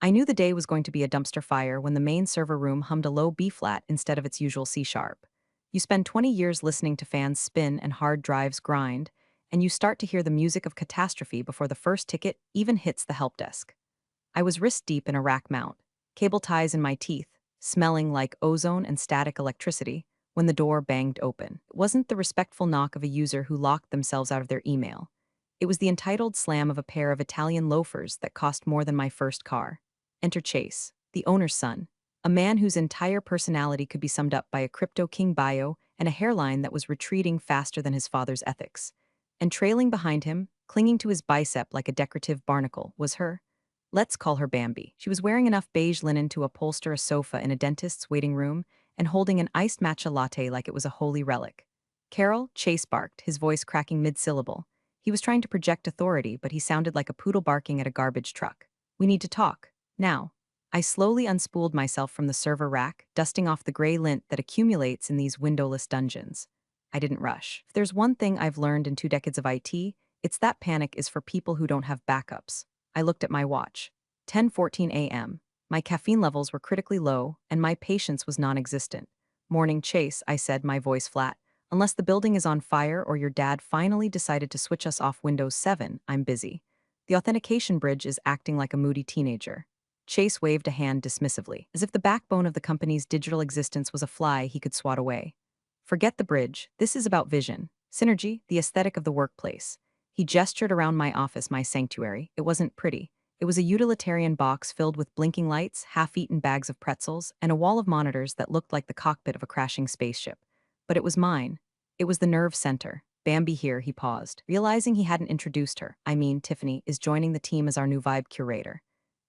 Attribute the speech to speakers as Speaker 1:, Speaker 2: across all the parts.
Speaker 1: I knew the day was going to be a dumpster fire when the main server room hummed a low B flat instead of its usual C sharp. You spend 20 years listening to fans spin and hard drives grind, and you start to hear the music of catastrophe before the first ticket even hits the help desk. I was wrist deep in a rack mount, cable ties in my teeth, smelling like ozone and static electricity, when the door banged open. It wasn't the respectful knock of a user who locked themselves out of their email. It was the entitled slam of a pair of Italian loafers that cost more than my first car. Enter Chase, the owner's son, a man whose entire personality could be summed up by a crypto king bio and a hairline that was retreating faster than his father's ethics. And trailing behind him, clinging to his bicep like a decorative barnacle, was her. Let's call her Bambi. She was wearing enough beige linen to upholster a sofa in a dentist's waiting room and holding an iced matcha latte like it was a holy relic. Carol, Chase barked, his voice cracking mid-syllable. He was trying to project authority, but he sounded like a poodle barking at a garbage truck. We need to talk. Now. I slowly unspooled myself from the server rack, dusting off the gray lint that accumulates in these windowless dungeons. I didn't rush. If there's one thing I've learned in 2 decades of IT, it's that panic is for people who don't have backups. I looked at my watch. 10:14 a.m. My caffeine levels were critically low, and my patience was non-existent. Morning Chase, I said, my voice flat. Unless the building is on fire or your dad finally decided to switch us off Windows 7, I'm busy. The authentication bridge is acting like a moody teenager. Chase waved a hand dismissively, as if the backbone of the company's digital existence was a fly he could swat away. Forget the bridge. This is about vision. Synergy, the aesthetic of the workplace. He gestured around my office, my sanctuary. It wasn't pretty. It was a utilitarian box filled with blinking lights, half-eaten bags of pretzels, and a wall of monitors that looked like the cockpit of a crashing spaceship. But it was mine. It was the nerve center. Bambi here, he paused, realizing he hadn't introduced her. I mean, Tiffany is joining the team as our new vibe curator.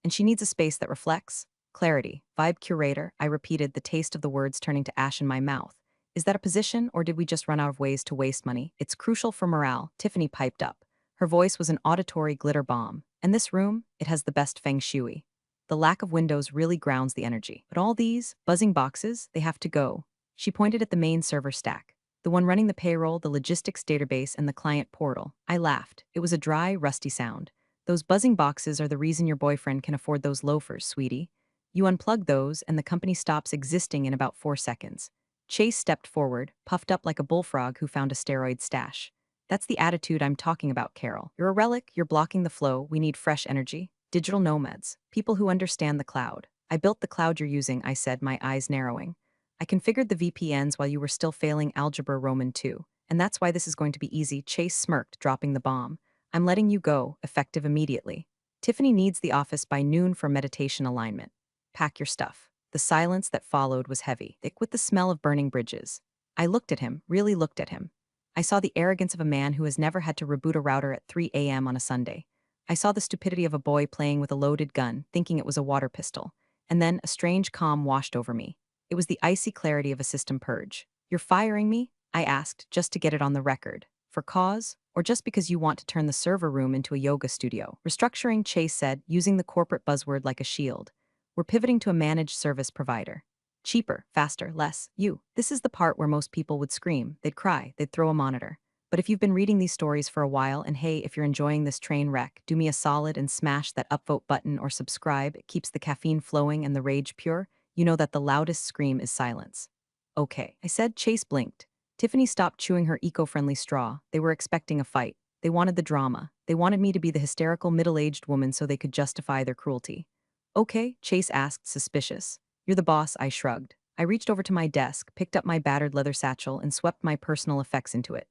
Speaker 1: And she needs a space that reflects clarity. Vibe curator, I repeated, the taste of the words turning to ash in my mouth. Is that a position, or did we just run out of ways to waste money? It's crucial for morale, Tiffany piped up. Her voice was an auditory glitter bomb. And this room, it has the best feng shui. The lack of windows really grounds the energy. But all these buzzing boxes, they have to go. She pointed at the main server stack, the one running the payroll, the logistics database, and the client portal. I laughed. It was a dry, rusty sound. Those buzzing boxes are the reason your boyfriend can afford those loafers, sweetie. You unplug those, and the company stops existing in about 4 seconds. Chase stepped forward, puffed up like a bullfrog who found a steroid stash. That's the attitude I'm talking about, Carol. You're a relic, you're blocking the flow, we need fresh energy. Digital nomads, people who understand the cloud. I built the cloud you're using, I said, my eyes narrowing. I configured the VPNs while you were still failing Algebra Roman 2. And that's why this is going to be easy, Chase smirked, dropping the bomb. I'm letting you go, effective immediately. Tiffany needs the office by noon for meditation alignment. Pack your stuff. The silence that followed was heavy, thick with the smell of burning bridges. I looked at him, really looked at him. I saw the arrogance of a man who has never had to reboot a router at 3 a.m. on a Sunday. I saw the stupidity of a boy playing with a loaded gun, thinking it was a water pistol. And then a strange calm washed over me. It was the icy clarity of a system purge. You're firing me? I asked, just to get it on the record. For cause? Or just because you want to turn the server room into a yoga studio? Restructuring, Chase said, using the corporate buzzword like a shield. We're pivoting to a managed service provider. Cheaper, faster, less. You. This is the part where most people would scream, they'd cry, they'd throw a monitor. But if you've been reading these stories for a while, and hey, if you're enjoying this train wreck, do me a solid and smash that upvote button or subscribe. It keeps the caffeine flowing and the rage pure. You know that the loudest scream is silence. Okay, I said. Chase blinked. Tiffany stopped chewing her eco-friendly straw. They were expecting a fight. They wanted the drama. They wanted me to be the hysterical middle-aged woman so they could justify their cruelty. Okay, Chase asked, suspicious. You're the boss, I shrugged. I reached over to my desk, picked up my battered leather satchel, and swept my personal effects into it.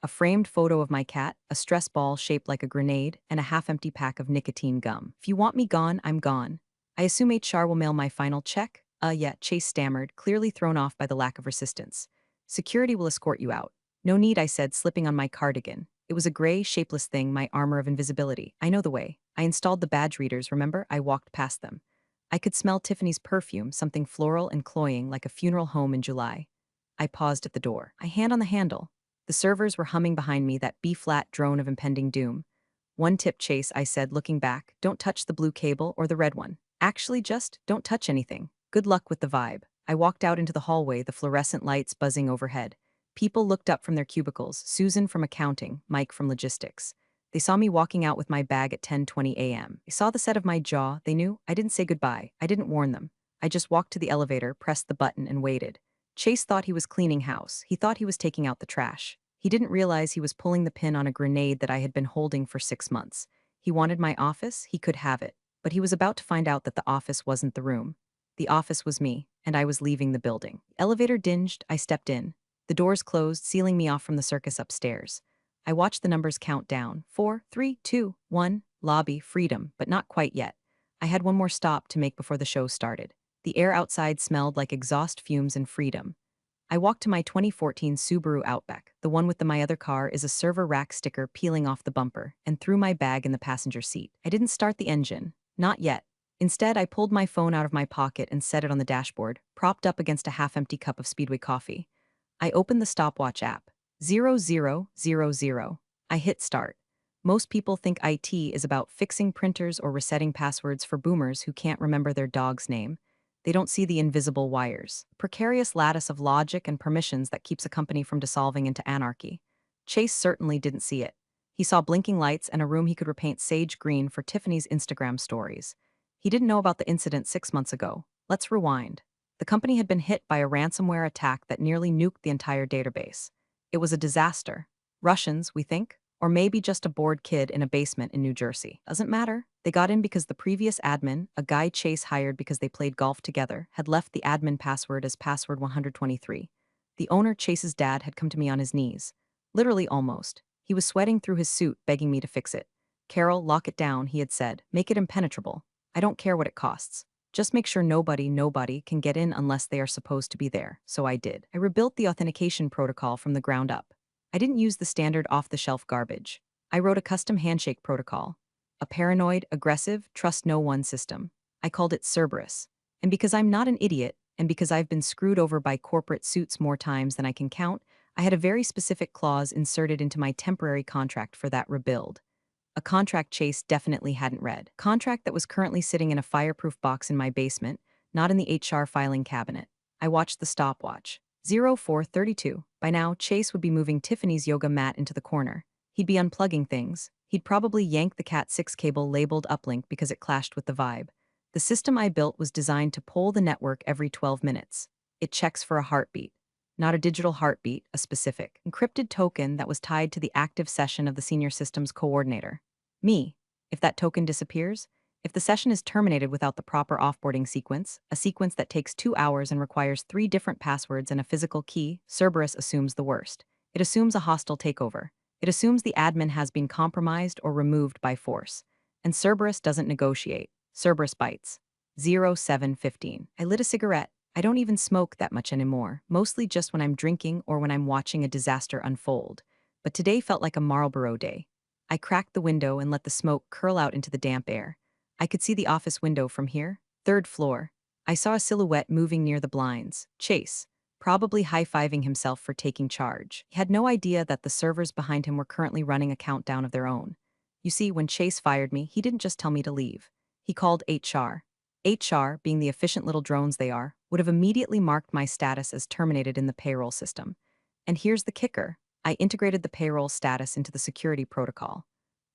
Speaker 1: A framed photo of my cat, a stress ball shaped like a grenade, and a half-empty pack of nicotine gum. If you want me gone, I'm gone. I assume HR will mail my final check? Yeah, Chase stammered, clearly thrown off by the lack of resistance. Security will escort you out. No need, I said, slipping on my cardigan. It was a gray, shapeless thing, my armor of invisibility. I know the way. I installed the badge readers, remember? I walked past them. I could smell Tiffany's perfume, something floral and cloying like a funeral home in July. I paused at the door, a hand on the handle. The servers were humming behind me, that B-flat drone of impending doom. One tip, Chase, I said, looking back. Don't touch the blue cable or the red one. Actually, just don't touch anything. Good luck with the vibe. I walked out into the hallway, the fluorescent lights buzzing overhead. People looked up from their cubicles, Susan from accounting, Mike from logistics. They saw me walking out with my bag at 10:20 a.m. They saw the set of my jaw. They knew I didn't say goodbye. I didn't warn them. I just walked to the elevator, pressed the button, and waited. Chase thought he was cleaning house. He thought he was taking out the trash. He didn't realize he was pulling the pin on a grenade that I had been holding for 6 months. He wanted my office, he could have it. But he was about to find out that the office wasn't the room. The office was me, and I was leaving the building. The elevator dinged, I stepped in. The doors closed, sealing me off from the circus upstairs. I watched the numbers count down. 4, 3, 2, 1, lobby, freedom, but not quite yet. I had one more stop to make before the show started. The air outside smelled like exhaust fumes and freedom. I walked to my 2014 Subaru Outback. The one with my other car is a server rack sticker peeling off the bumper, and threw my bag in the passenger seat. I didn't start the engine. Not yet. Instead, I pulled my phone out of my pocket and set it on the dashboard, propped up against a half-empty cup of Speedway coffee. I opened the stopwatch app. 0000. I hit start. Most people think IT is about fixing printers or resetting passwords for boomers who can't remember their dog's name. They don't see the invisible wires, precarious lattice of logic and permissions that keeps a company from dissolving into anarchy. Chase certainly didn't see it. He saw blinking lights and a room he could repaint sage green for Tiffany's Instagram stories. He didn't know about the incident 6 months ago. Let's rewind. The company had been hit by a ransomware attack that nearly nuked the entire database. It was a disaster. Russians, we think? Or maybe just a bored kid in a basement in New Jersey. Doesn't matter. They got in because the previous admin, a guy Chase hired because they played golf together, had left the admin password as password 123. The owner, Chase's dad, had come to me on his knees. Literally almost. He was sweating through his suit, begging me to fix it. Carol, lock it down, he had said. Make it impenetrable. I don't care what it costs. Just make sure nobody can get in unless they are supposed to be there. So I did. I rebuilt the authentication protocol from the ground up. I didn't use the standard off-the-shelf garbage. I wrote a custom handshake protocol. A paranoid, aggressive, trust no one system. I called it Cerberus. And because I'm not an idiot, and because I've been screwed over by corporate suits more times than I can count, I had a very specific clause inserted into my temporary contract for that rebuild. A contract Chase definitely hadn't read. Contract that was currently sitting in a fireproof box in my basement, not in the HR filing cabinet. I watched the stopwatch. 0432. By now, Chase would be moving Tiffany's yoga mat into the corner. He'd be unplugging things. He'd probably yank the Cat6 cable labeled uplink because it clashed with the vibe. The system I built was designed to poll the network every 12 minutes. It checks for a heartbeat. Not a digital heartbeat, a specific, encrypted token that was tied to the active session of the senior systems coordinator. Me. If that token disappears, if the session is terminated without the proper offboarding sequence, a sequence that takes 2 hours and requires 3 different passwords and a physical key, Cerberus assumes the worst. It assumes a hostile takeover. It assumes the admin has been compromised or removed by force. And Cerberus doesn't negotiate. Cerberus bites. 0715. I lit a cigarette. I don't even smoke that much anymore, mostly just when I'm drinking or when I'm watching a disaster unfold. But today felt like a Marlboro day. I cracked the window and let the smoke curl out into the damp air. I could see the office window from here, 3rd floor. I saw a silhouette moving near the blinds. Chase, probably high-fiving himself for taking charge. He had no idea that the servers behind him were currently running a countdown of their own. You see, when Chase fired me, he didn't just tell me to leave. He called HR. HR, being the efficient little drones they are, would have immediately marked my status as terminated in the payroll system. And here's the kicker. I integrated the payroll status into the security protocol.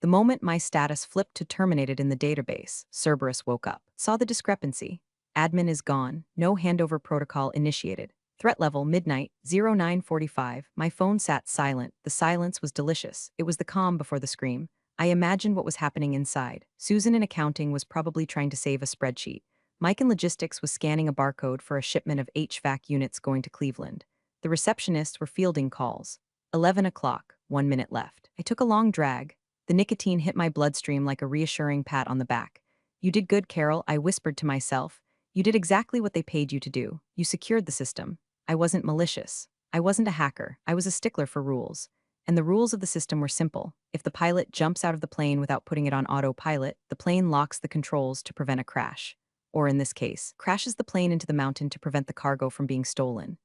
Speaker 1: The moment my status flipped to terminated in the database, Cerberus woke up, saw the discrepancy. Admin is gone, no handover protocol initiated. Threat level midnight, 0945. My phone sat silent. The silence was delicious. It was the calm before the scream. I imagined what was happening inside. Susan in accounting was probably trying to save a spreadsheet. Mike in logistics was scanning a barcode for a shipment of HVAC units going to Cleveland. The receptionists were fielding calls. 11 o'clock, 1 minute left. I took a long drag. The nicotine hit my bloodstream like a reassuring pat on the back. You did good, Carol, I whispered to myself. You did exactly what they paid you to do. You secured the system. I wasn't malicious. I wasn't a hacker. I was a stickler for rules. And the rules of the system were simple. If the pilot jumps out of the plane without putting it on autopilot, the plane locks the controls to prevent a crash. Or in this case, crashes the plane into the mountain to prevent the cargo from being stolen.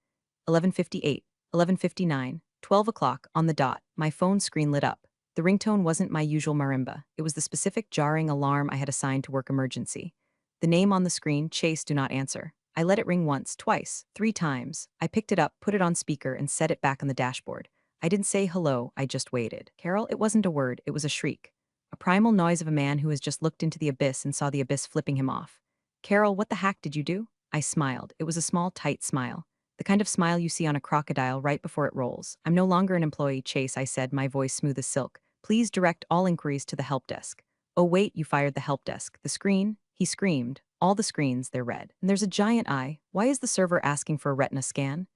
Speaker 1: 11:58, 11:59, 12 o'clock, on the dot, my phone screen lit up. The ringtone wasn't my usual marimba. It was the specific jarring alarm I had assigned to work emergency. The name on the screen, Chase, do not answer. I let it ring once, twice, 3 times. I picked it up, put it on speaker, and set it back on the dashboard. I didn't say hello, I just waited. Carol, it wasn't a word, it was a shriek. A primal noise of a man who has just looked into the abyss and saw the abyss flipping him off. Carol, what the heck did you do? I smiled. It was a small, tight smile. The kind of smile you see on a crocodile right before it rolls. I'm no longer an employee, Chase, I said, my voice smooth as silk. Please direct all inquiries to the help desk. Oh wait, you fired the help desk. The screen? He screamed. All the screens, they're red. And there's a giant eye. Why is the server asking for a retina scan?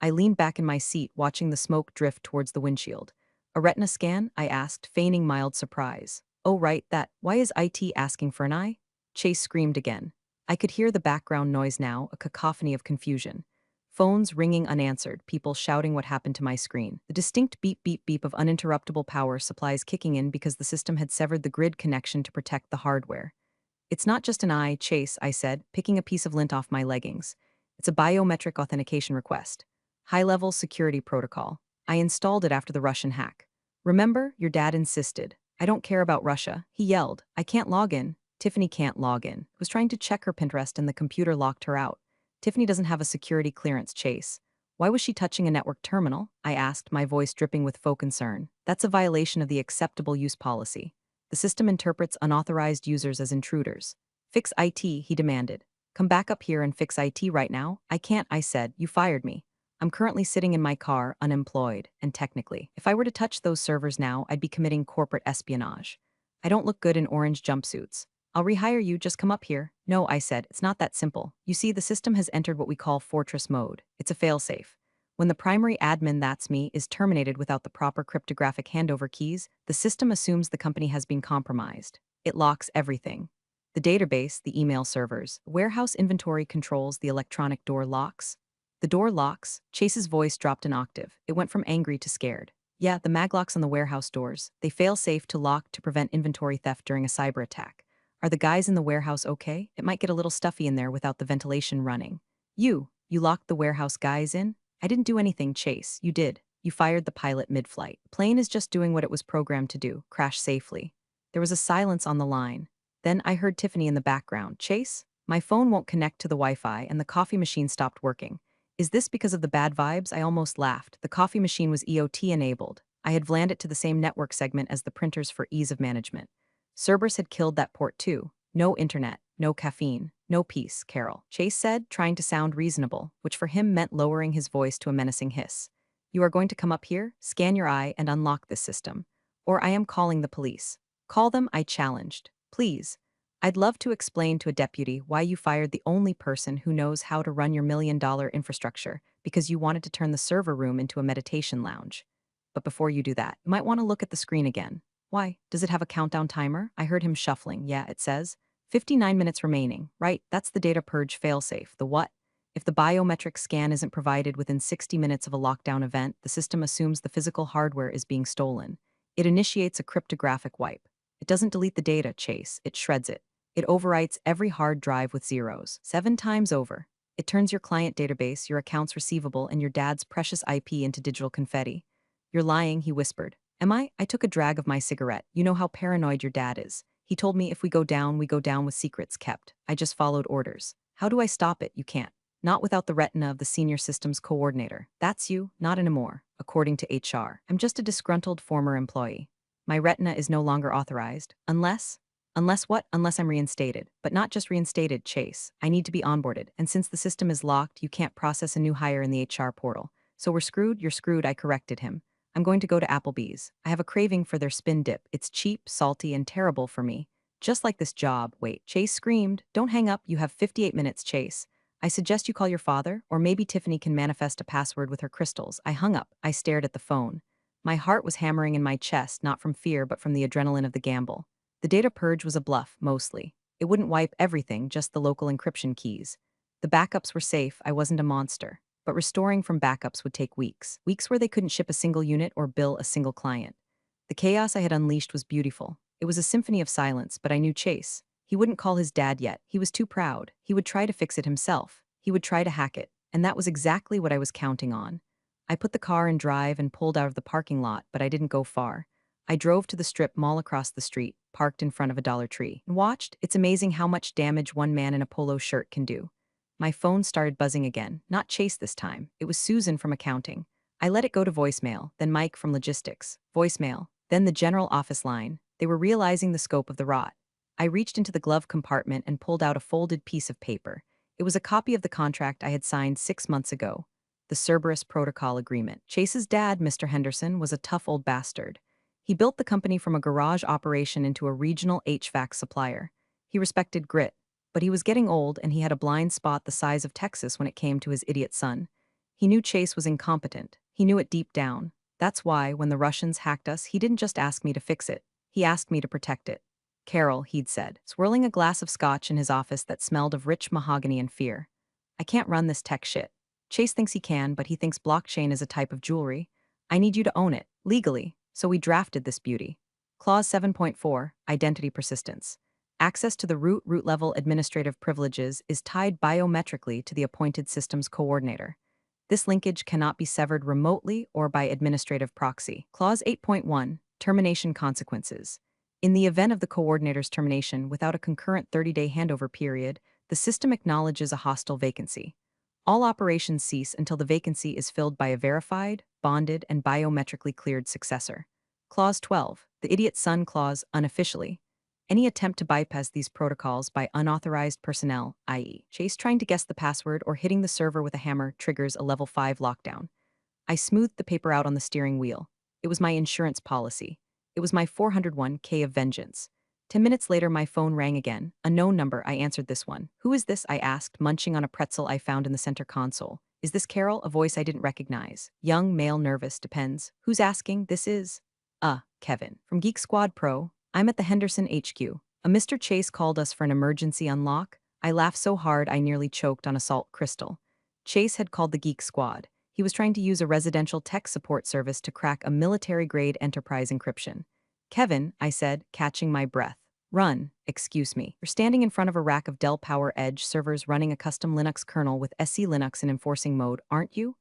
Speaker 1: I leaned back in my seat, watching the smoke drift towards the windshield. A retina scan? I asked, feigning mild surprise. Oh right, that. Why is IT asking for an eye? Chase screamed again. I could hear the background noise now, a cacophony of confusion. Phones ringing unanswered, people shouting what happened to my screen. The distinct beep beep beep of uninterruptible power supplies kicking in because the system had severed the grid connection to protect the hardware. It's not just an eye, Chase, I said, picking a piece of lint off my leggings. It's a biometric authentication request. High-level security protocol. I installed it after the Russian hack. Remember, your dad insisted. I don't care about Russia. He yelled. I can't log in. Tiffany can't log in. Was trying to check her Pinterest and the computer locked her out. Tiffany doesn't have a security clearance, Chase. Why was she touching a network terminal? I asked, my voice dripping with faux concern. That's a violation of the acceptable use policy. The system interprets unauthorized users as intruders. Fix IT, he demanded. Come back up here and fix IT right now. I can't, I said. You fired me. I'm currently sitting in my car, unemployed, and technically, if I were to touch those servers now, I'd be committing corporate espionage. I don't look good in orange jumpsuits. I'll rehire you, just come up here. No, I said, it's not that simple. You see, the system has entered what we call fortress mode. It's a failsafe. When the primary admin, that's me, is terminated without the proper cryptographic handover keys, the system assumes the company has been compromised. It locks everything. The database, the email servers, warehouse inventory controls, the electronic door locks. The door locks. Chase's voice dropped an octave. It went from angry to scared. Yeah, the maglocks on the warehouse doors. They fail safe to lock to prevent inventory theft during a cyber attack. Are the guys in the warehouse okay? It might get a little stuffy in there without the ventilation running. You locked the warehouse guys in? I didn't do anything, Chase. You did. You fired the pilot mid-flight. The plane is just doing what it was programmed to do, crash safely. There was a silence on the line. Then I heard Tiffany in the background. Chase? My phone won't connect to the Wi-Fi and the coffee machine stopped working. Is this because of the bad vibes? I almost laughed. The coffee machine was EOT enabled. I had VLANed it to the same network segment as the printers for ease of management. Cerberus had killed that port too. No internet, no caffeine, no peace, Carol. Chase said, trying to sound reasonable, which for him meant lowering his voice to a menacing hiss. You are going to come up here, scan your eye, and unlock this system. Or I am calling the police. Call them, I challenged. Please. I'd love to explain to a deputy why you fired the only person who knows how to run your $1 million infrastructure because you wanted to turn the server room into a meditation lounge. But before you do that, you might want to look at the screen again. Why? Does it have a countdown timer? I heard him shuffling. Yeah, it says 59 minutes remaining. Right, that's the data purge failsafe. The what? If the biometric scan isn't provided within 60 minutes of a lockdown event, the system assumes the physical hardware is being stolen. It initiates a cryptographic wipe. It doesn't delete the data, Chase. It shreds it. It overwrites every hard drive with zeros, 7 times over. It turns your client database, your accounts receivable, and your dad's precious IP into digital confetti. You're lying, he whispered. Am I? I took a drag of my cigarette. You know how paranoid your dad is. He told me if we go down with secrets kept. I just followed orders. How do I stop it? You can't. Not without the retina of the senior systems coordinator. That's you, not anymore, according to HR. I'm just a disgruntled former employee. My retina is no longer authorized, Unless what? Unless I'm reinstated. But not just reinstated, Chase. I need to be onboarded, and since the system is locked, you can't process a new hire in the HR portal. So we're screwed, you're screwed, I corrected him. I'm going to go to Applebee's. I have a craving for their spin dip. It's cheap, salty, and terrible for me. Just like this job. Wait, Chase screamed. Don't hang up, you have 58 minutes, Chase. I suggest you call your father, or maybe Tiffany can manifest a password with her crystals. I hung up. I stared at the phone. My heart was hammering in my chest, not from fear, but from the adrenaline of the gamble. The data purge was a bluff, mostly. It wouldn't wipe everything, just the local encryption keys. The backups were safe, I wasn't a monster. But restoring from backups would take weeks. Weeks where they couldn't ship a single unit or bill a single client. The chaos I had unleashed was beautiful. It was a symphony of silence, but I knew Chase. He wouldn't call his dad yet. He was too proud. He would try to fix it himself. He would try to hack it. And that was exactly what I was counting on. I put the car in drive and pulled out of the parking lot, but I didn't go far. I drove to the strip mall across the street, parked in front of a Dollar Tree, and watched. It's amazing how much damage one man in a polo shirt can do. My phone started buzzing again. Not Chase this time. It was Susan from accounting. I let it go to voicemail, then Mike from logistics, voicemail, then the general office line. They were realizing the scope of the rot. I reached into the glove compartment and pulled out a folded piece of paper. It was a copy of the contract I had signed 6 months ago, the Cerberus Protocol Agreement. Chase's dad, Mr. Henderson, was a tough old bastard. He built the company from a garage operation into a regional HVAC supplier. He respected grit, but he was getting old and he had a blind spot the size of Texas when it came to his idiot son. He knew Chase was incompetent. He knew it deep down. That's why, when the Russians hacked us, he didn't just ask me to fix it. He asked me to protect it. Carol, he'd said, swirling a glass of scotch in his office that smelled of rich mahogany and fear. I can't run this tech shit. Chase thinks he can, but he thinks blockchain is a type of jewelry. I need you to own it, legally. So we drafted this beauty. Clause 7.4, Identity Persistence. Access to the root-level administrative privileges is tied biometrically to the appointed systems coordinator. This linkage cannot be severed remotely or by administrative proxy. Clause 8.1, Termination Consequences. In the event of the coordinator's termination without a concurrent 30-day handover period, the system acknowledges a hostile vacancy. All operations cease until the vacancy is filled by a verified, bonded, and biometrically cleared successor. Clause 12, the idiot son clause, unofficially. Any attempt to bypass these protocols by unauthorized personnel, i.e., Chase trying to guess the password or hitting the server with a hammer, triggers a level 5 lockdown. I smoothed the paper out on the steering wheel. It was my insurance policy. It was my 401k of vengeance. 10 minutes later, my phone rang again. A known number. I answered this one. Who is this? I asked, munching on a pretzel I found in the center console. Is this Carol? A voice I didn't recognize. Young, male, nervous, depends. Who's asking? This is... Kevin. From Geek Squad Pro. I'm at the Henderson HQ. A Mr. Chase called us for an emergency unlock. I laughed so hard I nearly choked on a salt crystal. Chase had called the Geek Squad. He was trying to use a residential tech support service to crack a military-grade enterprise encryption. Kevin, I said, catching my breath. Run, excuse me. You're standing in front of a rack of Dell Power Edge servers running a custom Linux kernel with SC Linux in enforcing mode, aren't you?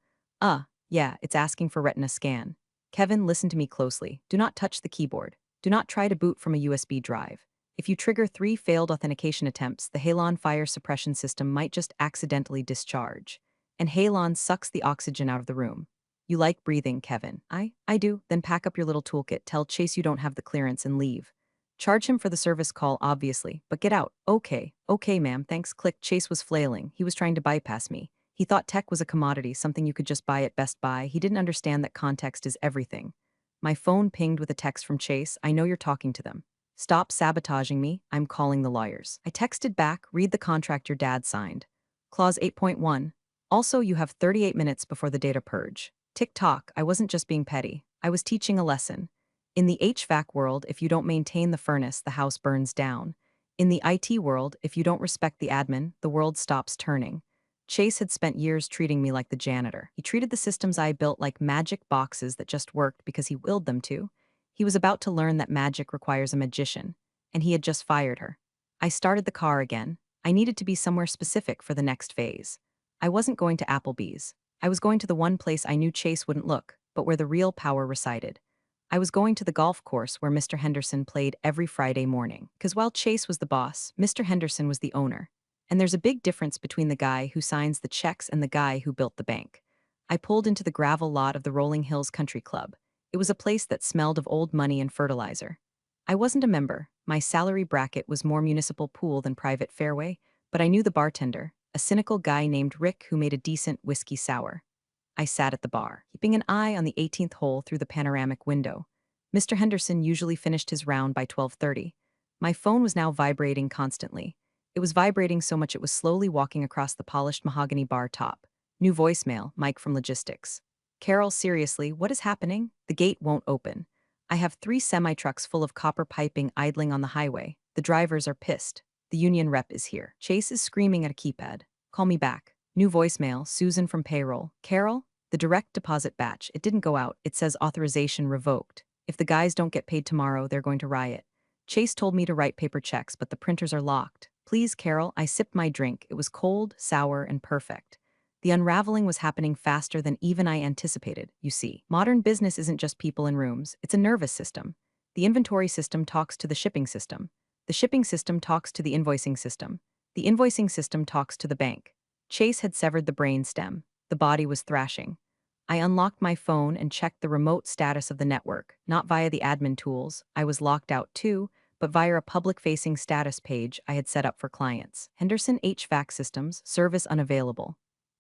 Speaker 1: Yeah, it's asking for Retina scan. Kevin, listen to me closely. Do not touch the keyboard. Do not try to boot from a USB drive. If you trigger 3 failed authentication attempts, the Halon fire suppression system might just accidentally discharge. And Halon sucks the oxygen out of the room. You like breathing, Kevin. I do. Then pack up your little toolkit, tell Chase you don't have the clearance, and leave. Charge him for the service call, obviously, but get out. Okay, ma'am, thanks. Click. Chase was flailing. He was trying to bypass me. He thought tech was a commodity, something you could just buy at Best Buy. He didn't understand that context is everything. My phone pinged with a text from Chase. I know you're talking to them. Stop sabotaging me. I'm calling the lawyers. I texted back, read the contract your dad signed. Clause 8.1. Also, you have 38 minutes before the data purge. Tick-tock, I wasn't just being petty. I was teaching a lesson. In the HVAC world, if you don't maintain the furnace, the house burns down. In the IT world, if you don't respect the admin, the world stops turning. Chase had spent years treating me like the janitor. He treated the systems I built like magic boxes that just worked because he willed them to. He was about to learn that magic requires a magician, and he had just fired her. I started the car again. I needed to be somewhere specific for the next phase. I wasn't going to Applebee's. I was going to the one place I knew Chase wouldn't look, but where the real power resided. I was going to the golf course where Mr. Henderson played every Friday morning. Because while Chase was the boss, Mr. Henderson was the owner. And there's a big difference between the guy who signs the checks and the guy who built the bank. I pulled into the gravel lot of the Rolling Hills Country Club. It was a place that smelled of old money and fertilizer. I wasn't a member. My salary bracket was more municipal pool than private fairway, but I knew the bartender, a cynical guy named Rick who made a decent whiskey sour. I sat at the bar, keeping an eye on the 18th hole through the panoramic window. Mr. Henderson usually finished his round by 12:30. My phone was now vibrating constantly. It was vibrating so much it was slowly walking across the polished mahogany bar top. New voicemail, Mike from logistics. Carol, seriously, what is happening? The gate won't open. I have 3 semi-trucks full of copper piping idling on the highway. The drivers are pissed. The union rep is here. Chase is screaming at a keypad. Call me back. New voicemail, Susan from payroll. Carol? The direct deposit batch. It didn't go out. It says authorization revoked. If the guys don't get paid tomorrow, they're going to riot. Chase told me to write paper checks, but the printers are locked. Please, Carol. I sipped my drink. It was cold, sour, and perfect. The unraveling was happening faster than even I anticipated, you see. Modern business isn't just people in rooms. It's a nervous system. The inventory system talks to the shipping system. The shipping system talks to the invoicing system. The invoicing system talks to the bank. Chase had severed the brain stem. The body was thrashing. I unlocked my phone and checked the remote status of the network, not via the admin tools. I was locked out too, but via a public-facing status page I had set up for clients. Henderson HVAC systems, service unavailable.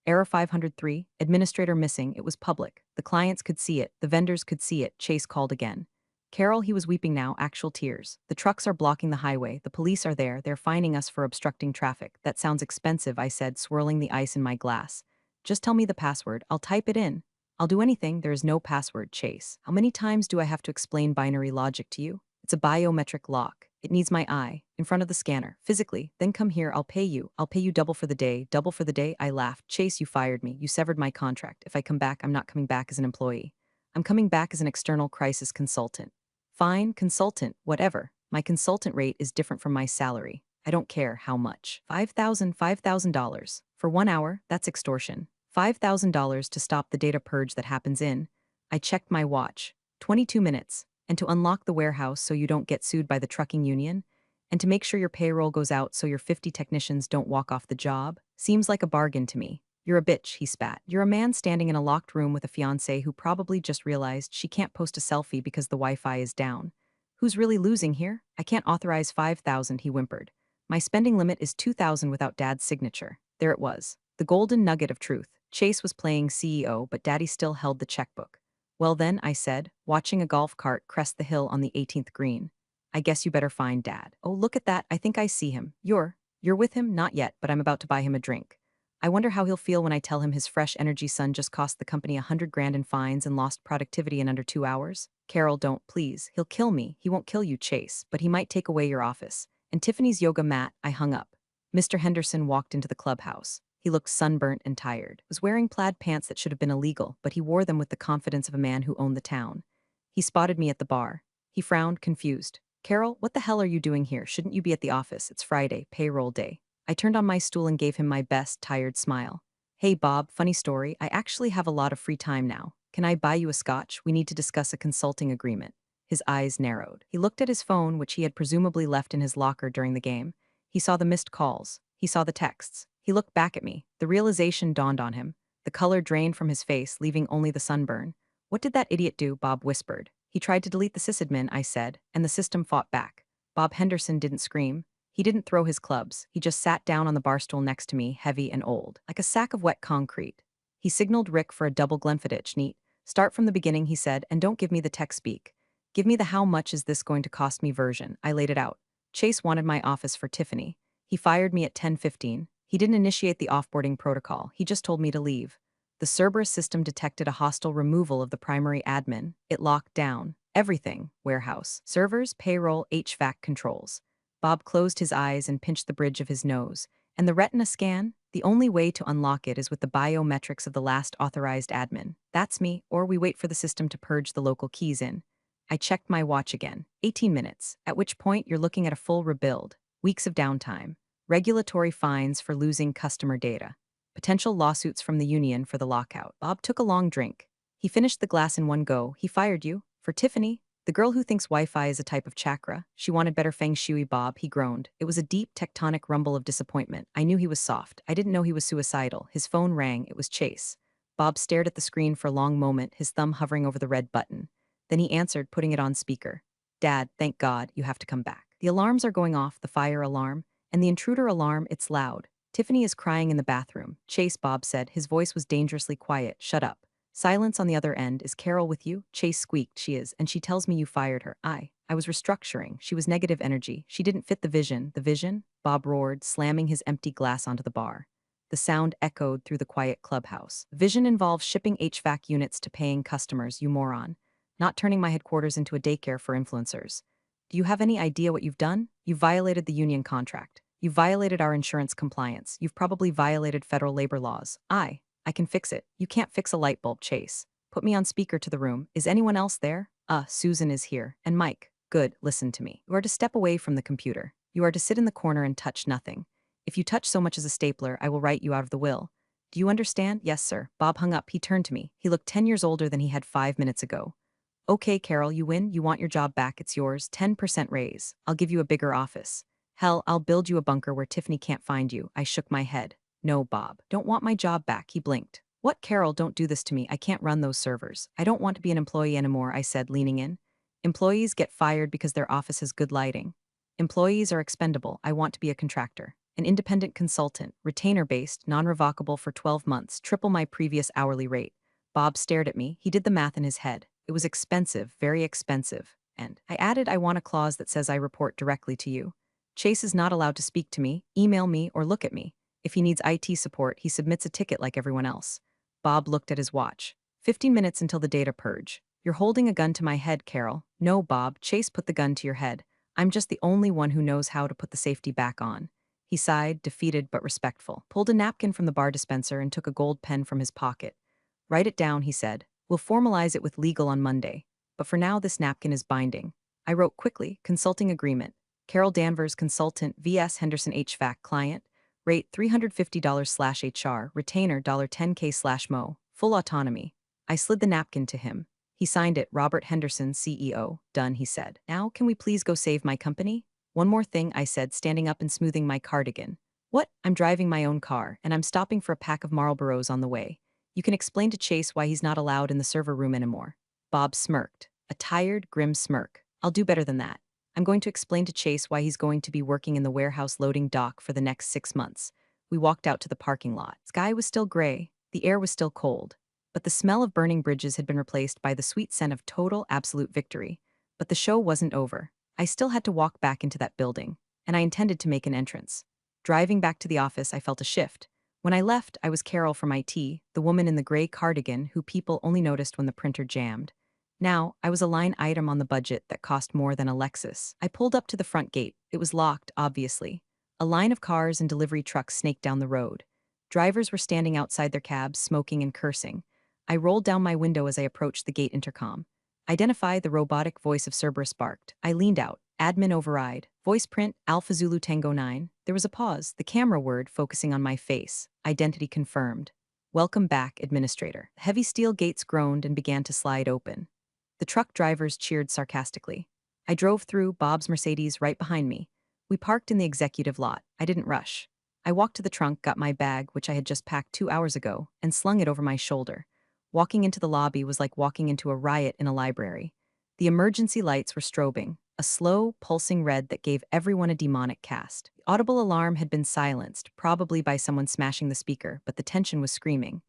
Speaker 1: Error 503, administrator missing. It was public. The clients could see it, the vendors could see it. Chase called again. Carol, he was weeping now, actual tears. The trucks are blocking the highway. The police are there. They're fining us for obstructing traffic. That sounds expensive, I said, swirling the ice in my glass. Just tell me the password. I'll type it in. I'll do anything. There is no password, Chase. How many times do I have to explain binary logic to you? It's a biometric lock. It needs my eye, in front of the scanner, physically. Then come here, I'll pay you. I'll pay you double for the day. Double for the day? I laughed. Chase, you fired me. You severed my contract. If I come back, I'm not coming back as an employee. I'm coming back as an external crisis consultant. Fine, consultant, whatever. My consultant rate is different from my salary. I don't care how much. $5,000. For 1 hour, that's extortion. $5,000 to stop the data purge that happens in. I checked my watch. 22 minutes. And to unlock the warehouse so you don't get sued by the trucking union. And to make sure your payroll goes out so your 50 technicians don't walk off the job. Seems like a bargain to me. You're a bitch, he spat. You're a man standing in a locked room with a fiancé who probably just realized she can't post a selfie because the Wi-Fi is down. Who's really losing here? I can't authorize 5,000, he whimpered. My spending limit is 2,000 without Dad's signature. There it was. The golden nugget of truth. Chase was playing CEO, but Daddy still held the checkbook. Well then, I said, watching a golf cart crest the hill on the 18th green. I guess you better find Dad. Oh, look at that. I think I see him. You're with him? Not yet, but I'm about to buy him a drink. I wonder how he'll feel when I tell him his fresh energy son just cost the company 100 grand in fines and lost productivity in under 2 hours. Carol, don't, please. He'll kill me. He won't kill you, Chase, but he might take away your office. And Tiffany's yoga mat. I hung up. Mr. Henderson walked into the clubhouse. He looked sunburnt and tired. Was wearing plaid pants that should have been illegal, but he wore them with the confidence of a man who owned the town. He spotted me at the bar. He frowned, confused. Carol, what the hell are you doing here? Shouldn't you be at the office? It's Friday, payroll day. I turned on my stool and gave him my best, tired smile. Hey, Bob, funny story. I actually have a lot of free time now. Can I buy you a scotch? We need to discuss a consulting agreement. His eyes narrowed. He looked at his phone, which he had presumably left in his locker during the game. He saw the missed calls. He saw the texts. He looked back at me. The realization dawned on him. The color drained from his face, leaving only the sunburn. What did that idiot do? Bob whispered. He tried to delete the sysadmin, I said, and the system fought back. Bob Henderson didn't scream. He didn't throw his clubs. He just sat down on the bar stool next to me, heavy and old, like a sack of wet concrete. He signaled Rick for a double Glenfiddich, neat. Start from the beginning, he said, and don't give me the tech speak. Give me the how much is this going to cost me version. I laid it out. Chase wanted my office for Tiffany. He fired me at 10:15. He didn't initiate the offboarding protocol. He just told me to leave. The Cerberus system detected a hostile removal of the primary admin. It locked down everything: warehouse, servers, payroll, HVAC controls. Bob closed his eyes and pinched the bridge of his nose. And the Retina scan? The only way to unlock it is with the biometrics of the last authorized admin. That's me, or we wait for the system to purge the local keys in. I checked my watch again. 18 minutes, at which point you're looking at a full rebuild. Weeks of downtime. Regulatory fines for losing customer data. Potential lawsuits from the union for the lockout. Bob took a long drink. He finished the glass in one go. He fired you? For Tiffany? The girl who thinks Wi-Fi is a type of chakra. She wanted better feng shui, Bob. He groaned. It was a deep, tectonic rumble of disappointment. I knew he was soft. I didn't know he was suicidal. His phone rang. It was Chase. Bob stared at the screen for a long moment, his thumb hovering over the red button. Then he answered, putting it on speaker. Dad, thank God, you have to come back. The alarms are going off, the fire alarm, and the intruder alarm, it's loud. Tiffany is crying in the bathroom. Chase, Bob said. His voice was dangerously quiet. Shut up. Silence on the other end. Is Carol with you? Chase squeaked. She is, and she tells me you fired her. I was restructuring. She was negative energy. She didn't fit the vision. The vision? Bob roared, slamming his empty glass onto the bar. The sound echoed through the quiet clubhouse. Vision involves shipping HVAC units to paying customers, you moron. Not turning my headquarters into a daycare for influencers. Do you have any idea what you've done? You've violated the union contract. You've violated our insurance compliance. You've probably violated federal labor laws. I can fix it. You can't fix a light bulb, Chase. Put me on speaker to the room. Is anyone else there? Susan is here. And Mike. Good, listen to me. You are to step away from the computer. You are to sit in the corner and touch nothing. If you touch so much as a stapler, I will write you out of the will. Do you understand? Yes, sir. Bob hung up. He turned to me. He looked 10 years older than he had 5 minutes ago. Okay, Carol, you win. You want your job back. It's yours. 10% raise. I'll give you a bigger office. Hell, I'll build you a bunker where Tiffany can't find you. I shook my head. No, Bob. Don't want my job back. He blinked. What, Carol, don't do this to me. I can't run those servers. I don't want to be an employee anymore, I said, leaning in. Employees get fired because their office has good lighting. Employees are expendable. I want to be a contractor. An independent consultant, retainer-based, non-revocable for 12 months, triple my previous hourly rate. Bob stared at me. He did the math in his head. It was expensive, very expensive. And I added, I want a clause that says I report directly to you. Chase is not allowed to speak to me, email me, or look at me. If he needs IT support, he submits a ticket like everyone else. Bob looked at his watch. 15 minutes until the data purge. You're holding a gun to my head, Carol. No, Bob, Chase put the gun to your head. I'm just the only one who knows how to put the safety back on. He sighed, defeated but respectful, pulled a napkin from the bar dispenser and took a gold pen from his pocket. Write it down, he said. We'll formalize it with legal on Monday. But for now, this napkin is binding. I wrote quickly, consulting agreement. Carol Danvers, consultant, VS Henderson HVAC, client. Rate $350/HR, retainer $10K/mo, full autonomy. I slid the napkin to him. He signed it, Robert Henderson, CEO. Done, he said. Now, can we please go save my company? One more thing, I said, standing up and smoothing my cardigan. What? I'm driving my own car, and I'm stopping for a pack of Marlboros on the way. You can explain to Chase why he's not allowed in the server room anymore. Bob smirked. A tired, grim smirk. I'll do better than that. I'm going to explain to Chase why he's going to be working in the warehouse loading dock for the next 6 months. We walked out to the parking lot. Sky was still gray, the air was still cold, but the smell of burning bridges had been replaced by the sweet scent of total, absolute victory. But the show wasn't over. I still had to walk back into that building, and I intended to make an entrance. Driving back to the office, I felt a shift. When I left, I was Carol from IT, the woman in the gray cardigan who people only noticed when the printer jammed. Now, I was a line item on the budget that cost more than a Lexus. I pulled up to the front gate. It was locked, obviously. A line of cars and delivery trucks snaked down the road. Drivers were standing outside their cabs, smoking and cursing. I rolled down my window as I approached the gate intercom. Identify, the robotic voice of Cerberus barked. I leaned out. Admin override. Voice print, Alpha Zulu Tango 9. There was a pause, the camera word focusing on my face. Identity confirmed. Welcome back, administrator. Heavy steel gates groaned and began to slide open. The truck drivers cheered sarcastically. I drove through, Bob's Mercedes right behind me. We parked in the executive lot. I didn't rush. I walked to the trunk, got my bag, which I had just packed 2 hours ago, and slung it over my shoulder. Walking into the lobby was like walking into a riot in a library. The emergency lights were strobing, a slow, pulsing red that gave everyone a demonic cast. The audible alarm had been silenced, probably by someone smashing the speaker, but the tension was screaming.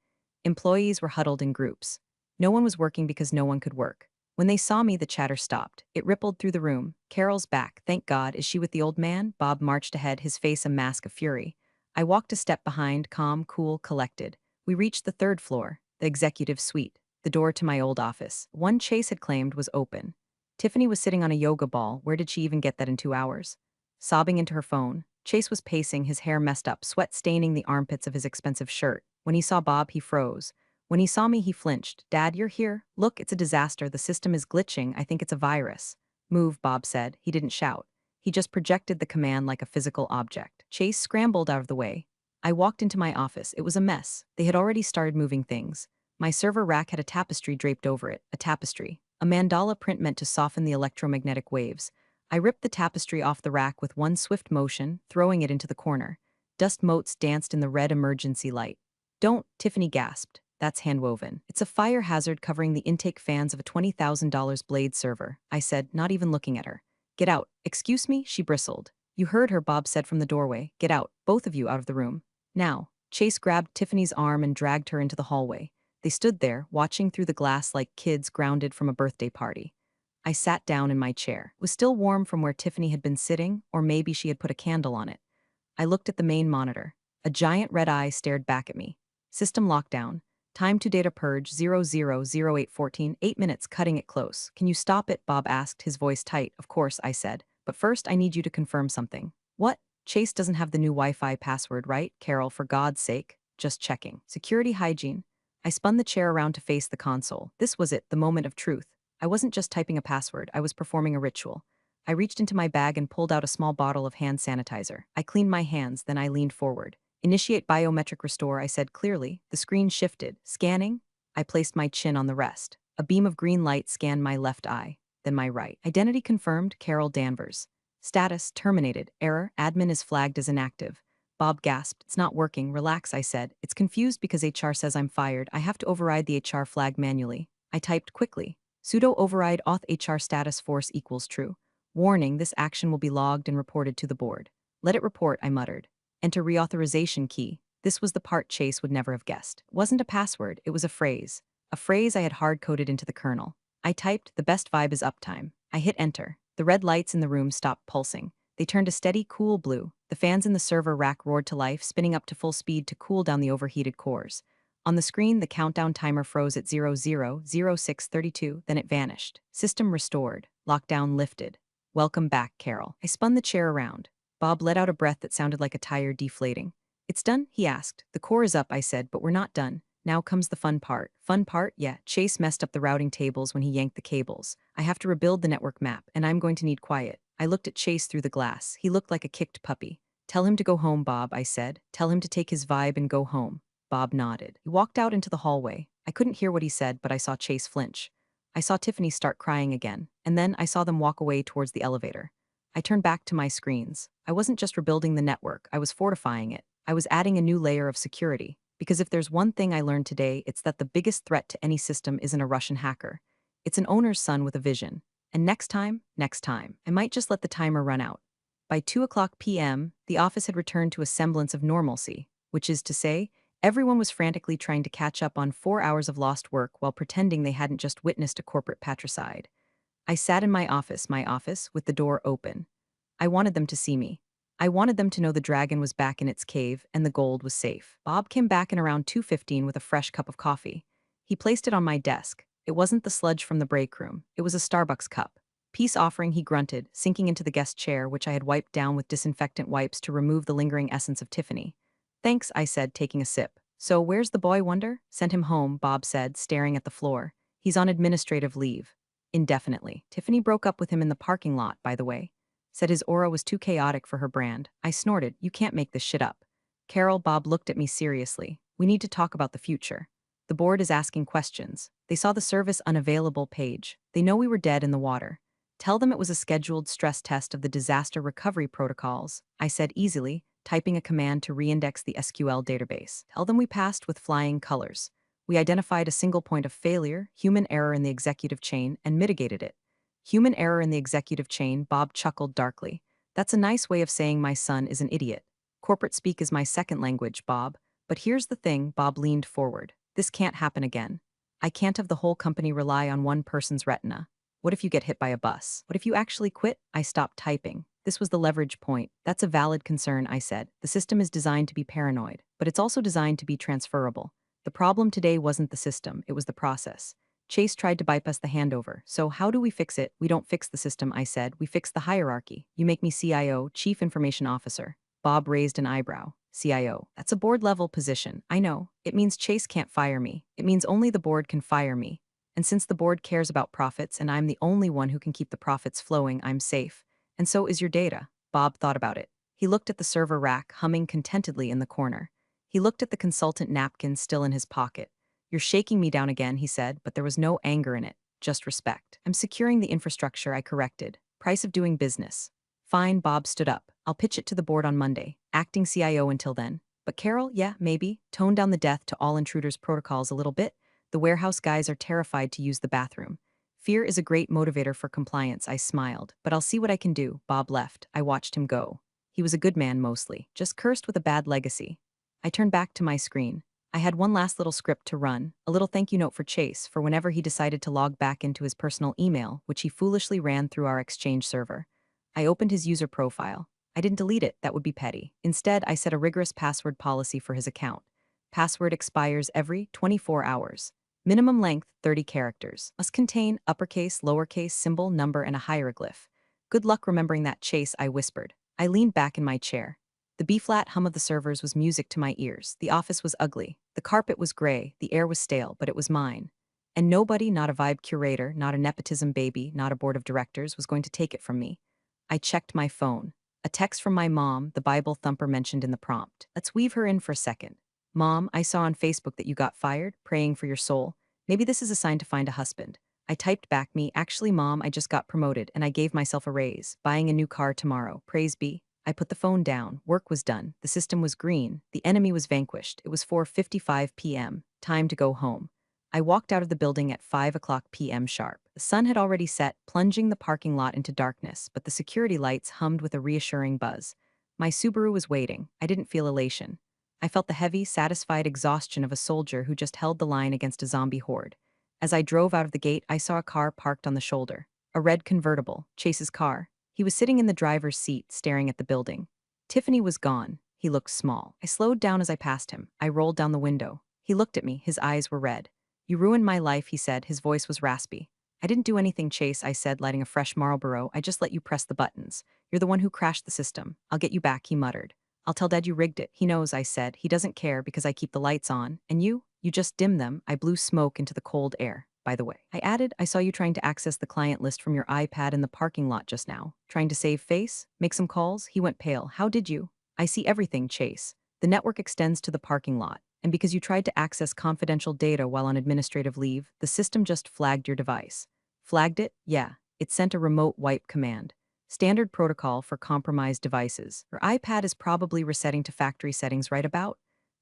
Speaker 1: Employees were huddled in groups. No one was working because no one could work. When they saw me, the chatter stopped. It rippled through the room. Carol's back, thank God. Is she with the old man? Bob marched ahead, his face a mask of fury. I walked a step behind, calm, cool, collected. We reached the 3rd floor, the executive suite. The door to my old office, one Chase had claimed, was open. Tiffany was sitting on a yoga ball. Where did she even get that in 2 hours? Sobbing into her phone. Chase was pacing, his hair messed up, sweat staining the armpits of his expensive shirt. When he saw Bob, he froze. When he saw me, he flinched. Dad, you're here. Look, it's a disaster. The system is glitching. I think it's a virus. Move, Bob said. He didn't shout. He just projected the command like a physical object. Chase scrambled out of the way. I walked into my office. It was a mess. They had already started moving things. My server rack had a tapestry draped over it. A tapestry. A mandala print meant to soften the electromagnetic waves. I ripped the tapestry off the rack with one swift motion, throwing it into the corner. Dust motes danced in the red emergency light. Don't, Tiffany gasped. That's handwoven. It's a fire hazard covering the intake fans of a $20,000 blade server, I said, not even looking at her. Get out. Excuse me? She bristled. You heard her, Bob said from the doorway. Get out. Both of you out of the room. Now. Chase grabbed Tiffany's arm and dragged her into the hallway. They stood there, watching through the glass like kids grounded from a birthday party. I sat down in my chair. It was still warm from where Tiffany had been sitting, or maybe she had put a candle on it. I looked at the main monitor. A giant red eye stared back at me. System lockdown. Time to data purge 000814, 8 minutes, cutting it close. Can you stop it? Bob asked, his voice tight. Of course, I said. But first, I need you to confirm something. What? Chase doesn't have the new Wi-Fi password, right? Carol, for God's sake. Just checking. Security hygiene. I spun the chair around to face the console. This was it, the moment of truth. I wasn't just typing a password, I was performing a ritual. I reached into my bag and pulled out a small bottle of hand sanitizer. I cleaned my hands, then I leaned forward. Initiate biometric restore, I said clearly. The screen shifted. Scanning? I placed my chin on the rest. A beam of green light scanned my left eye, then my right. Identity confirmed, Carol Danvers. Status terminated. Error, admin is flagged as inactive. Bob gasped. It's not working. Relax, I said. It's confused because HR says I'm fired. I have to override the HR flag manually. I typed quickly. Sudo override auth HR status force equals true. Warning, this action will be logged and reported to the board. Let it report, I muttered. Enter reauthorization key. This was the part Chase would never have guessed. It wasn't a password, it was a phrase. A phrase I had hard-coded into the kernel. I typed, the best vibe is uptime. I hit enter. The red lights in the room stopped pulsing. They turned a steady, cool blue. The fans in the server rack roared to life, spinning up to full speed to cool down the overheated cores. On the screen, the countdown timer froze at 00:06:32, then it vanished. System restored. Lockdown lifted. Welcome back, Carol. I spun the chair around. Bob let out a breath that sounded like a tire deflating. It's done? He asked. The core is up, I said, but we're not done. Now comes the fun part. Fun part? Yeah, Chase messed up the routing tables when he yanked the cables. I have to rebuild the network map, and I'm going to need quiet. I looked at Chase through the glass. He looked like a kicked puppy. Tell him to go home, Bob, I said. Tell him to take his vibe and go home. Bob nodded. He walked out into the hallway. I couldn't hear what he said, but I saw Chase flinch. I saw Tiffany start crying again, and then I saw them walk away towards the elevator. I turned back to my screens. I wasn't just rebuilding the network, I was fortifying it. I was adding a new layer of security. Because if there's one thing I learned today, it's that the biggest threat to any system isn't a Russian hacker. It's an owner's son with a vision. And next time, I might just let the timer run out. By 2 p.m., the office had returned to a semblance of normalcy, which is to say, everyone was frantically trying to catch up on 4 hours of lost work while pretending they hadn't just witnessed a corporate patricide. I sat in my office, with the door open. I wanted them to see me. I wanted them to know the dragon was back in its cave and the gold was safe. Bob came back in around 2:15 with a fresh cup of coffee. He placed it on my desk. It wasn't the sludge from the break room. It was a Starbucks cup. Peace offering, he grunted, sinking into the guest chair, which I had wiped down with disinfectant wipes to remove the lingering essence of Tiffany. Thanks, I said, taking a sip. So where's the boy, wonder? Sent him home, Bob said, staring at the floor. He's on administrative leave. Indefinitely. Tiffany broke up with him in the parking lot, by the way. Said his aura was too chaotic for her brand. I snorted, you can't make this shit up. Carol, Bob looked at me seriously. We need to talk about the future. The board is asking questions. They saw the service unavailable page. They know we were dead in the water. Tell them it was a scheduled stress test of the disaster recovery protocols, I said easily, typing a command to reindex the SQL database. Tell them we passed with flying colors. We identified a single point of failure, human error in the executive chain, and mitigated it. Human error in the executive chain, Bob chuckled darkly. That's a nice way of saying my son is an idiot. Corporate speak is my second language, Bob. But here's the thing, Bob leaned forward. This can't happen again. I can't have the whole company rely on one person's retina. What if you get hit by a bus? What if you actually quit? I stopped typing. This was the leverage point. That's a valid concern, I said. The system is designed to be paranoid, but it's also designed to be transferable. The problem today wasn't the system, it was the process. Chase tried to bypass the handover. So how do we fix it? We don't fix the system, I said. We fix the hierarchy. You make me CIO, Chief Information Officer. Bob raised an eyebrow. CIO. That's a board-level position. I know. It means Chase can't fire me. It means only the board can fire me. And since the board cares about profits and I'm the only one who can keep the profits flowing, I'm safe. And so is your data. Bob thought about it. He looked at the server rack, humming contentedly in the corner. He looked at the consultant napkin still in his pocket. You're shaking me down again, he said, but there was no anger in it, just respect. I'm securing the infrastructure, I corrected. Price of doing business. Fine, Bob stood up. I'll pitch it to the board on Monday. Acting CIO until then. But Carol, yeah, maybe. Tone down the death to all intruders protocols a little bit. The warehouse guys are terrified to use the bathroom. Fear is a great motivator for compliance, I smiled. But I'll see what I can do. Bob left. I watched him go. He was a good man mostly, just cursed with a bad legacy. I turned back to my screen. I had one last little script to run, a little thank you note for Chase for whenever he decided to log back into his personal email, which he foolishly ran through our Exchange server. I opened his user profile. I didn't delete it, that would be petty. Instead, I set a rigorous password policy for his account. Password expires every 24 hours. Minimum length, 30 characters. Must contain uppercase, lowercase, symbol, number, and a hieroglyph. Good luck remembering that, Chase, I whispered. I leaned back in my chair. The B-flat hum of the servers was music to my ears. The office was ugly. The carpet was gray. The air was stale, but it was mine. And nobody, not a vibe curator, not a nepotism baby, not a board of directors, was going to take it from me. I checked my phone. A text from my mom, the Bible thumper mentioned in the prompt. Let's weave her in for a second. Mom, I saw on Facebook that you got fired, praying for your soul. Maybe this is a sign to find a husband. I typed back me, actually, Mom, I just got promoted and I gave myself a raise, buying a new car tomorrow. Praise be. I put the phone down. Work was done. The system was green. The enemy was vanquished. It was 4:55 p.m. Time to go home. I walked out of the building at 5 o'clock p.m. sharp. The sun had already set, plunging the parking lot into darkness, but the security lights hummed with a reassuring buzz. My Subaru was waiting. I didn't feel elation. I felt the heavy, satisfied exhaustion of a soldier who just held the line against a zombie horde. As I drove out of the gate, I saw a car parked on the shoulder. A red convertible, Chase's car. He was sitting in the driver's seat, staring at the building. Tiffany was gone. He looked small. I slowed down as I passed him. I rolled down the window. He looked at me. His eyes were red. "You ruined my life," he said. His voice was raspy. "I didn't do anything, Chase," I said, lighting a fresh Marlboro. "I just let you press the buttons. You're the one who crashed the system. I'll get you back," he muttered. "I'll tell Dad you rigged it." "He knows," I said. "He doesn't care because I keep the lights on. And you? You just dim them." I blew smoke into the cold air. "By the way," I added, "I saw you trying to access the client list from your iPad in the parking lot just now. Trying to save face? Make some calls?" He went pale. "How did you?" "I see everything, Chase. The network extends to the parking lot. And because you tried to access confidential data while on administrative leave, the system just flagged your device." "Flagged it?" "Yeah. It sent a remote wipe command. Standard protocol for compromised devices. Your iPad is probably resetting to factory settings right about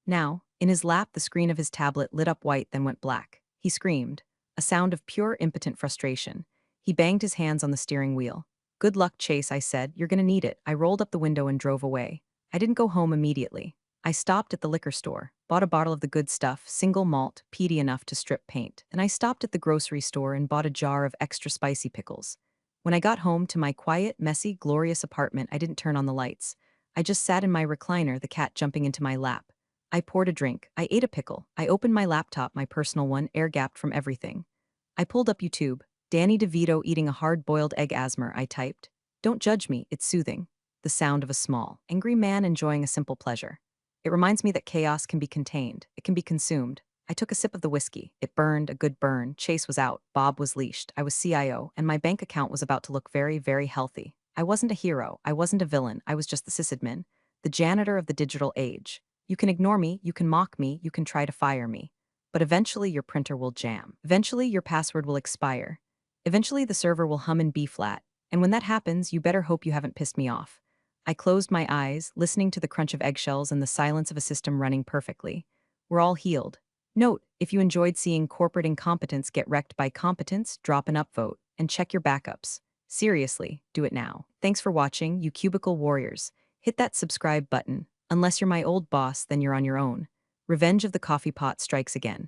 Speaker 1: now." In his lap, the screen of his tablet lit up white, then went black. He screamed, a sound of pure impotent frustration. He banged his hands on the steering wheel. "Good luck, Chase," I said. "You're gonna need it." I rolled up the window and drove away. I didn't go home immediately. I stopped at the liquor store, bought a bottle of the good stuff, single malt, peaty enough to strip paint. And I stopped at the grocery store and bought a jar of extra spicy pickles. When I got home to my quiet, messy, glorious apartment, I didn't turn on the lights. I just sat in my recliner, the cat jumping into my lap. I poured a drink. I ate a pickle. I opened my laptop, my personal one, air-gapped from everything. I pulled up YouTube. "Danny DeVito eating a hard-boiled egg asthma," I typed. "Don't judge me, it's soothing." The sound of a small, angry man enjoying a simple pleasure. It reminds me that chaos can be contained. It can be consumed. I took a sip of the whiskey. It burned, a good burn. Chase was out. Bob was leashed. I was CIO, and my bank account was about to look very, very healthy. I wasn't a hero. I wasn't a villain. I was just the sysadmin, the janitor of the digital age. You can ignore me. You can mock me. You can try to fire me. But eventually your printer will jam. Eventually your password will expire. Eventually the server will hum in B-flat. And when that happens, you better hope you haven't pissed me off. I closed my eyes, listening to the crunch of eggshells and the silence of a system running perfectly. We're all healed. Note, if you enjoyed seeing corporate incompetence get wrecked by competence, drop an upvote and check your backups. Seriously, do it now. Thanks for watching, you cubicle warriors. Hit that subscribe button. Unless you're my old boss, then you're on your own. Revenge of the coffee pot strikes again.